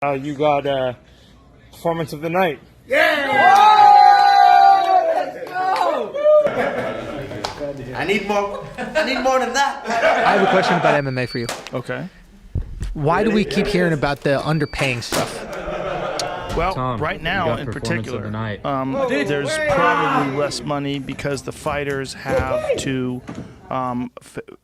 You got performance of the night. Yeah! Let's go! I need more than that. I have a question about MMA for you. Okay. Why do we keep hearing about the underpaying stuff? Well, Tom, right you now got in performance of particular, the night. there's probably less money because the fighters have to.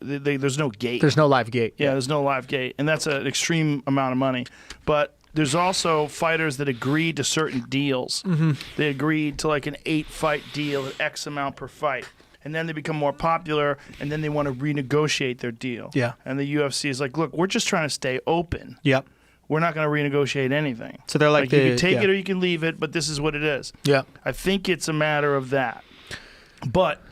There's no gate. There's no live gate. Yeah, there's no live gate, and that's an extreme amount of money. But there's also fighters that agree to certain deals. Mm-hmm. They agreed to like an 8-fight deal at X amount per fight. And then they become more popular, and then they want to renegotiate their deal. Yeah. And the UFC is like, look, we're just trying to stay open. Yep. We're not going to renegotiate anything. So they're like you can take it or you can leave it, but this is what it is. Yeah. I think it's a matter of that. But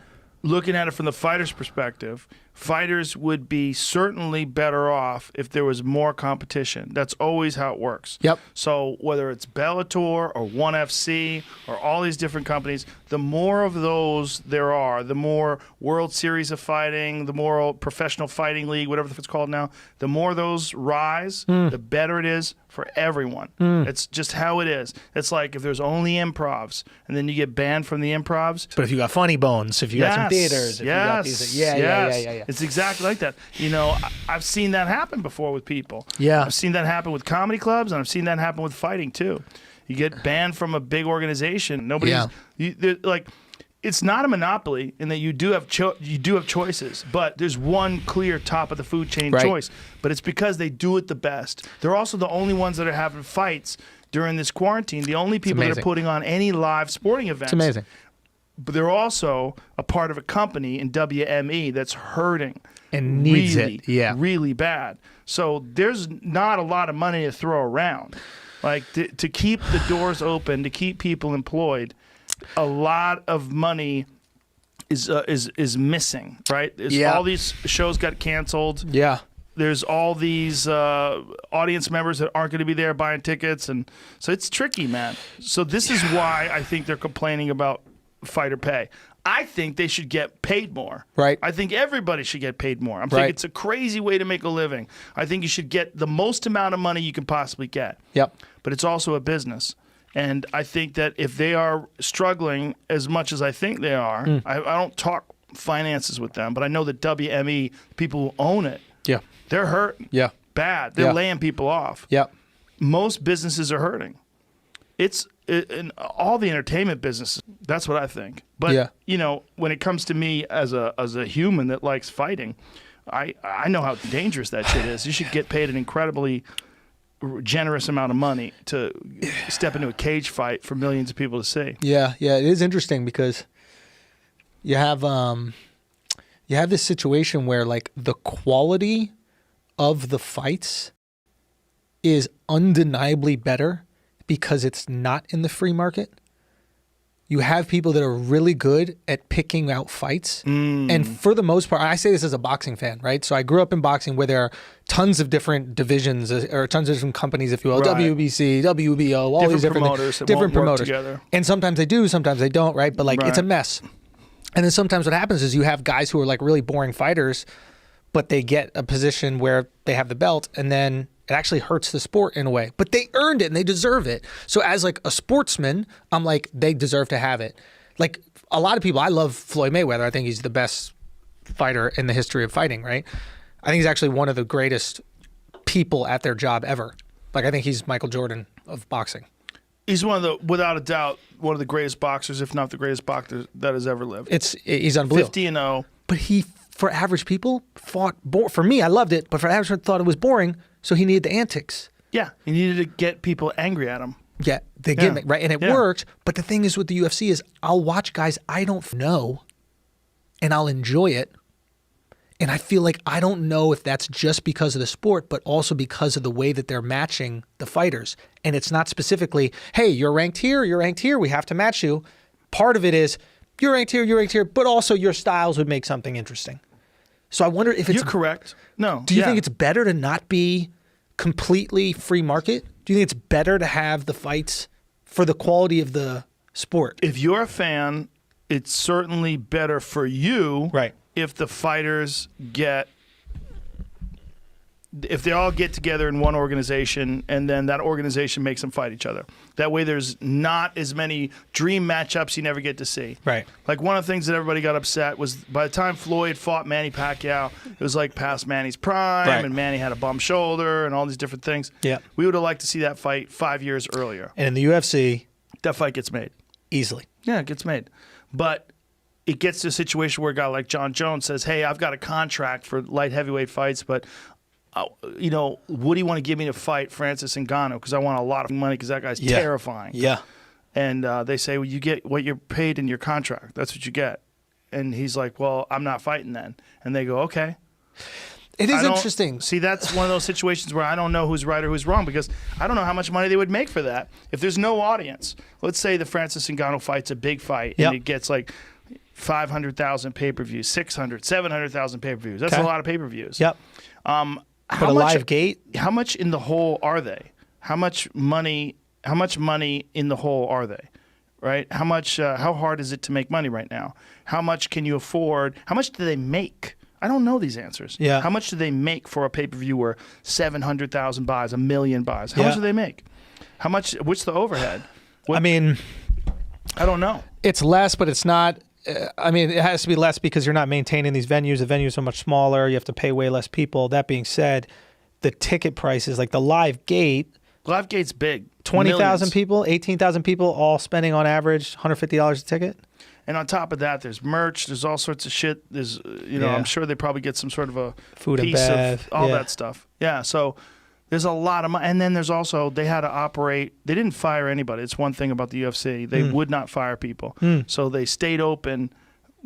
looking at it from the fighter's perspective, fighters would be certainly better off if there was more competition. That's always how it works. Yep. So whether it's Bellator or ONE FC or all these different companies, the more of those there are, the more World Series of Fighting, the more Professional Fighting League, whatever it's called now, the more those rise, the better it is for everyone. It's just how it is. It's like if there's only improvs and then you get banned from the improvs. But if you got funny bones, if you got some theaters, if you got these, yeah. It's exactly like that. You know, I've seen that happen before with people. Yeah. I've seen that happen with comedy clubs, and I've seen that happen with fighting too. You get banned from a big organization. Like, it's not a monopoly in that you do have choices, but there's one clear top of the food chain choice. But it's because they do it the best. They're also the only ones that are having fights during this quarantine. The only people that are putting on any live sporting events. It's amazing. But they're also a part of a company in WME that's hurting and needs it, really bad. So there's not a lot of money to throw around. Like to keep the doors open, to keep people employed, a lot of money is missing, right? All these shows got canceled. Yeah. There's all these audience members that aren't going to be there buying tickets, and so it's tricky, man. So this is why I think they're complaining about fighter pay. I think they should get paid more. Right. I think everybody should get paid more. I'm thinking it's a crazy way to make a living. I think you should get the most amount of money you can possibly get. Yep. But it's also a business. And I think that if they are struggling as much as I think they are, I don't talk finances with them, but I know that WME, people who own it, they're hurting. Yeah. Bad. They're laying people off. Yep. Most businesses are hurting. In all the entertainment businesses, that's what I think. But you know, when it comes to me as a human that likes fighting, I know how dangerous that shit is. You should get paid an incredibly generous amount of money to step into a cage fight for millions of people to see. Yeah, it is interesting because you have this situation where like the quality of the fights is undeniably better because it's not in the free market. You have people that are really good at picking out fights. And for the most part, I say this as a boxing fan, right? So I grew up in boxing where there are tons of different divisions or tons of different companies, if you will, WBC, WBO, all these different promoters, things, different promoters. Together. And sometimes they do, sometimes they don't, right? But like it's a mess. And then sometimes what happens is you have guys who are like really boring fighters, but they get a position where they have the belt, and then it actually hurts the sport in a way. But they earned it and they deserve it. So as like a sportsman, I'm like, they deserve to have it. Like a lot of people, I love Floyd Mayweather. I think he's the best fighter in the history of fighting, right? I think he's actually one of the greatest people at their job ever. Like I think he's Michael Jordan of boxing. He's without a doubt, one of the greatest boxers, if not the greatest boxer that has ever lived. He's unbelievable. 50-0. But he, for average people, fought. For me, I loved it, but for average people, thought it was boring. So he needed the antics. Yeah, he needed to get people angry at him. Yeah, the gimmick, right? And it worked. But the thing is with the UFC is I'll watch guys I don't know, and I'll enjoy it. And I feel like I don't know if that's just because of the sport, but also because of the way that they're matching the fighters. And it's not specifically, hey, you're ranked here, we have to match you. Part of it is you're ranked here, but also your styles would make something interesting. So I wonder if it's... You're correct. No. Do you think it's better to not be completely free market? Do you think it's better to have the fights for the quality of the sport? If you're a fan, it's certainly better for you right. if the fighters get if they all get together in one organization and then that organization makes them fight each other. That way there's not as many dream matchups you never get to see. Right. Like one of the things that everybody got upset was by the time Floyd fought Manny Pacquiao, it was like past Manny's prime, Right. and Manny had a bum shoulder and all these different things. Yeah. We would have liked to see that fight 5 years earlier. And in the UFC, That fight gets made. easily. Yeah, it gets made. But it gets to a situation where a guy like John Jones says, hey, I've got a contract for light heavyweight fights, but you know, what do you want to give me to fight Francis Ngannou? Because I want a lot of money because that guy's terrifying. Yeah. And they say, well, you get what you're paid in your contract. That's what you get. And he's like, well, I'm not fighting then. And they go, okay. It is interesting. See, that's one of those situations where I don't know who's right or who's wrong because I don't know how much money they would make for that. If there's no audience, let's say the Francis Ngannou fight's a big fight and it gets like 500,000 pay-per-views, 600, 700,000 pay-per-views. That's a lot of pay-per-views. Yep. But a live gate? How much in the hole are they? How much money in the hole are they? Right? How much? How hard is it to make money right now? How much can you afford? How much do they make? I don't know these answers. Yeah. How much do they make for a pay-per-view where 700,000 buys, 1 million buys? How much do they make? How much? What's the overhead? I mean, I don't know. it's less, but it's not. I mean, it has to be less because you're not maintaining these venues. The venues are much smaller. You have to pay way less people. That being said, the ticket prices, like the live gate, Live Gate's big. 20,000 Millions. people, 18,000 people, all spending on average $150 a ticket. And on top of that, there's merch. There's all sorts of shit. There's, you know, Yeah. I'm sure they probably get some sort of a Food and piece bev, of all yeah. that stuff. Yeah. So there's a lot of money. And then there's also, they had to operate. They didn't fire anybody. It's one thing about the UFC. They would not fire people. So they stayed open,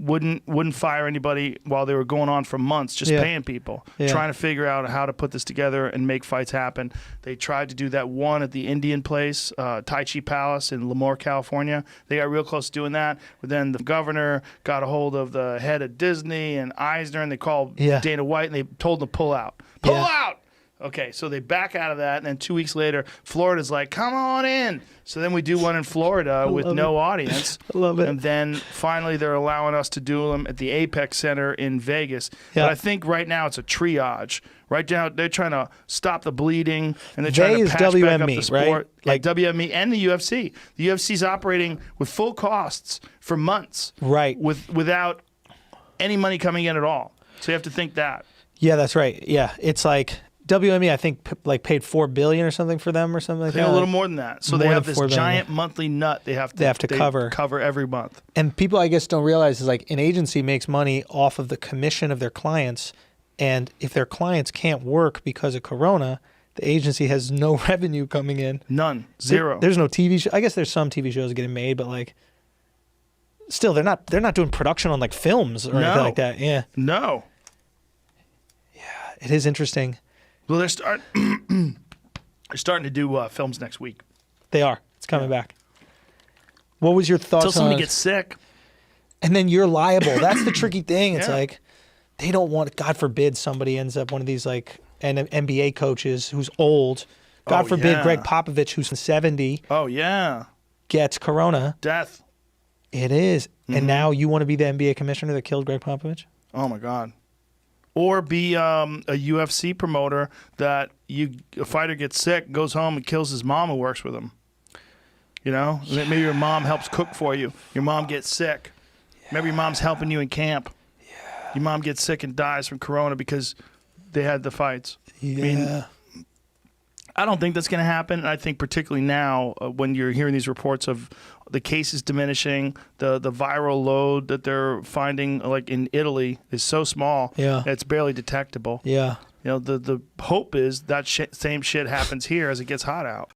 wouldn't fire anybody while they were going on for months, just Yeah. paying people, Yeah. trying to figure out how to put this together and make fights happen. They tried to do that one at the Indian place, Tai Chi Palace in Lemoore, California. They got real close to doing that, but then the governor got a hold of the head of Disney and Eisner, and they called Yeah. Dana White, and they told them to pull out. Pull Yeah. out! Okay, so they back out of that, and then 2 weeks later, Florida's like, come on in. So then we do one in Florida with no audience. I love it. And then finally they're allowing us to do them at the Apex Center in Vegas. Yeah. But I think right now it's a triage. Right now they're trying to stop the bleeding, and they're They trying to is patch back up WME, the sport. right? Like WME and the UFC. The UFC's operating with full costs for months. Right. Without any money coming in at all. So you have to think that. Yeah, that's right. Yeah, it's like WME, I think, like paid $4 billion or something for them or something like Yeah, that. a little more than that. So More they than have this $4 billion. giant monthly nut they have to cover every month. And people, I guess, don't realize is like an agency makes money off of the commission of their clients, and if their clients can't work because of Corona, the agency has no revenue coming in. None. Zero. There's no TV show. I guess there's some TV shows getting made, but like, still, they're not doing production on like films or anything like that. Yeah, No. it is interesting. Well, they're starting to do films next week. They are. It's coming back. What was your thoughts Until somebody on? gets sick. And then you're liable. That's the tricky thing. It's Yeah. like they don't want. God forbid somebody ends up one of these like NBA coaches who's old. God Oh, forbid yeah. Greg Popovich, who's 70, Oh, yeah. gets Corona. Death. It is. Mm-hmm. And now you want to be the NBA commissioner that killed Greg Popovich? Oh, my God. Or be a UFC promoter that a fighter gets sick, goes home and kills his mom who works with him. You know? Maybe your mom helps cook for you. Your mom gets sick. Maybe your mom's helping you in camp. Yeah. Your mom gets sick and dies from Corona because they had the fights. Yeah. I mean, I don't think that's going to happen. And I think particularly now when you're hearing these reports of the cases diminishing, the viral load that they're finding like in Italy is so small Yeah. that it's barely detectable. Yeah. You know, the hope is that same shit happens here as it gets hot out.